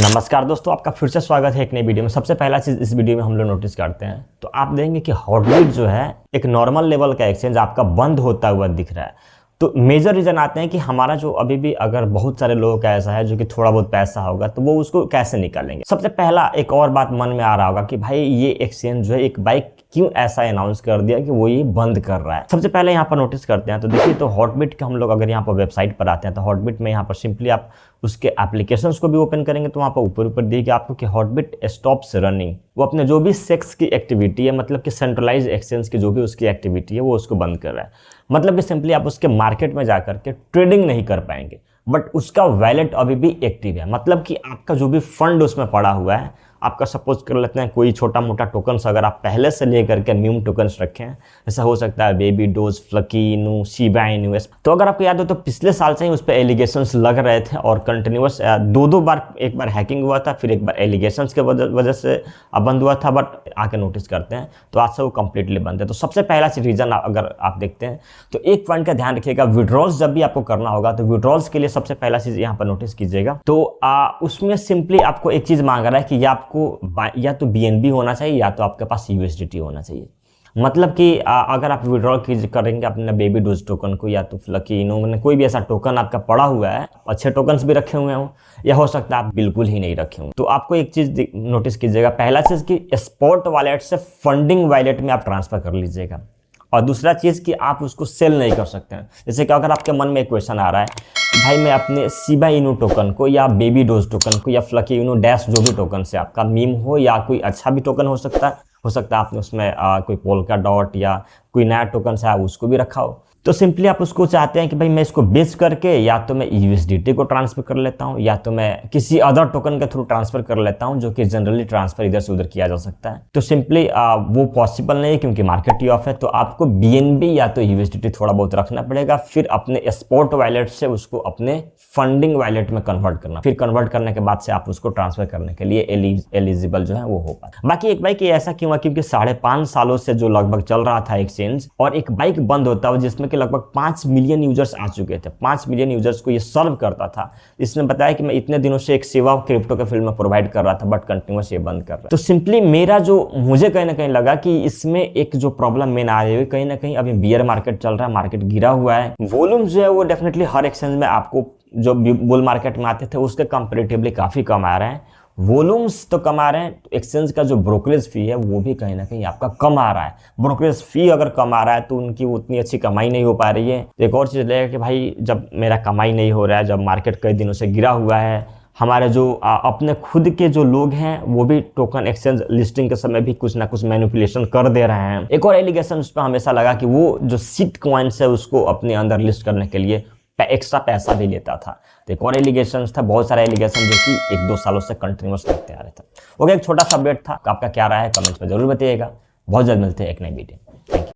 नमस्कार दोस्तों, आपका फिर से स्वागत है एक नई वीडियो में। सबसे पहला चीज़ इस वीडियो में हम लोग नोटिस करते हैं तो आप देखेंगे कि हॉटबिट जो है एक नॉर्मल लेवल का एक्सचेंज आपका बंद होता हुआ दिख रहा है। तो मेजर रीज़न आते हैं कि हमारा जो अभी भी अगर बहुत सारे लोगों का ऐसा है जो कि थोड़ा बहुत पैसा होगा तो वो उसको कैसे निकालेंगे। सबसे पहला एक और बात मन में आ रहा होगा कि भाई ये एक्सचेंज जो है एक बाइक क्यों ऐसा अनाउंस कर दिया कि वो ये बंद कर रहा है। सबसे पहले यहाँ पर नोटिस करते हैं तो देखिए, तो हॉटबिट के हम लोग अगर यहाँ पर वेबसाइट पर आते हैं तो हॉटबिट में यहाँ पर सिंपली आप उसके एप्लीकेशंस को भी ओपन करेंगे तो वहाँ पर ऊपर दिएगा आपको कि हॉटबिट स्टॉप्स रनिंग। वो अपने जो भी सेक्स की एक्टिविटी है, मतलब कि सेंट्रलाइज एक्सचेंज की जो भी उसकी एक्टिविटी है वो उसको बंद कर रहा है। मतलब कि सिंपली आप उसके मार्केट में जाकर के ट्रेडिंग नहीं कर पाएंगे, बट उसका वैलेट अभी भी एक्टिव है। मतलब कि आपका जो भी फंड उसमें पड़ा हुआ है, आपका सपोज कर लेते हैं कोई छोटा मोटा टोकन्स अगर आप पहले से लेकर के मीम टोकन्स रखे हैं, ऐसा हो सकता है बेबी डोज, फ्लकी इनू, शिबा इनू, तो अगर आपको याद हो तो पिछले साल से ही उस पर एलिगेशंस लग रहे थे और कंटिन्यूस दो बार, एक बार हैकिंग हुआ था, फिर एक बार एलिगेशंस के वजह से बंद हुआ था। बट आके नोटिस करते हैं तो आज से वो कंप्लीटली बंद है। तो सबसे पहला रीजन अगर आप देखते हैं तो एक पॉइंट का ध्यान रखिएगा, विड्रॉल्स जब भी आपको करना होगा तो विड्रॉल्स के लिए सबसे पहला चीज यहाँ पर नोटिस कीजिएगा तो उसमें सिंपली आपको एक चीज मांग रहा है कि आपको या तो बीएनबी होना चाहिए या तो आपके पास यूएसडीटी होना चाहिए। मतलब कि अगर आप विड्रॉल करेंगे अपने बेबी डोज टोकन को या तो फ्लकी इनो, कोई भी ऐसा टोकन आपका पड़ा हुआ है, अच्छे टोकन्स भी रखे हुए हों या हो सकता है आप बिल्कुल ही नहीं रखे हों, तो आपको एक चीज नोटिस कीजिएगा। पहला चीज कि स्पॉट वॉलेट से फंडिंग वॉलेट में आप ट्रांसफर कर लीजिएगा, और दूसरा चीज़ कि आप उसको सेल नहीं कर सकते हैं। जैसे कि अगर आपके मन में एक क्वेश्चन आ रहा है भाई मैं अपने शिबा इनू टोकन को या बेबी डोज टोकन को या फ्लकी इनू डैश जो भी टोकन से आपका मीम हो या कोई अच्छा भी टोकन हो सकता है आपने उसमें कोई पोल्का डॉट या कोई नया टोकन से उसको भी रखा हो, तो सिंपली आप उसको चाहते हैं कि भाई मैं इसको बेच करके या तो मैं यूएसडीटी को ट्रांसफर कर लेता हूं या तो मैं किसी अदर टोकन के थ्रू ट्रांसफर कर लेता हूं, जो कि जनरली ट्रांसफर इधर से उधर किया जा सकता है। तो सिंपली वो पॉसिबल नहीं है क्योंकि मार्केट ही ऑफ है। तो आपको बीएनबी या तो यूएसडीटी थोड़ा बहुत रखना पड़ेगा, फिर अपने स्पॉट वॉलेट से उसको अपने फंडिंग वॉलेट में कन्वर्ट करना, फिर कन्वर्ट करने के बाद से आप उसको ट्रांसफर करने के लिए एलिजिबल जो है वो हो पाए। बाकी एक बाइक ऐसा क्यों है क्योंकि 5.5 सालों से जो लगभग चल रहा था एक्सचेंज, और एक बाइक बंद होता है जिसमें कि लगभग 5 मिलियन यूजर्स आ चुके थे। 5 मिलियन यूजर्स को ये सर्व करता था। इसने बताया कि मैं इतने दिनों से एक सेवा क्रिप्टो के फील्ड में प्रोवाइड कर रहा था, बट कंटिन्यूस ये बंद कर रहा है। तो सिंपली मेरा जो मुझे कहीं ना कहीं लगा कि इसमें एक जो प्रॉब्लम मेन आ रही है कहीं ना कहीं अभी बियर मार्केट चल रहा है, मार्केट गिरा हुआ है। वॉल्यूम जो है वो डेफिनेटली हर एक्सचेंज में आपको जो बुल मार्केट में आते थे उसके कंपेरेटिवली काफी कम आ रहे हैं। वॉल्यूम्स तो कम आ रहे हैं, एक्सचेंज का जो ब्रोकरेज फी है वो भी कहीं ना कहीं आपका कम आ रहा है। ब्रोकरेज फी अगर कम आ रहा है तो उनकी उतनी अच्छी कमाई नहीं हो पा रही है। एक और चीज़ लगेगा कि भाई जब मेरा कमाई नहीं हो रहा है, जब मार्केट कई दिनों से गिरा हुआ है, हमारे जो अपने खुद के जो लोग हैं वो भी टोकन एक्सचेंज लिस्टिंग के समय भी कुछ ना कुछ मैनिपुलेशन कर दे रहे हैं। एक और एलिगेशन उस पर हमेशा लगा कि वो जो सीट कॉइन्स है उसको अपने अंदर लिस्ट करने के लिए एक्स्ट्रा पैसा भी लेता था। तो एक और एलिगेशन था, बहुत सारे एलिगेशन जो कि 1-2 सालों से कंटिन्यूस लगते आ रहे थे। ओके, एक छोटा सा अपडेट था, आपका क्या राय है कमेंट्स में जरूर बताइएगा। बहुत जल्द मिलते हैं एक नई वीडियो। Thank you.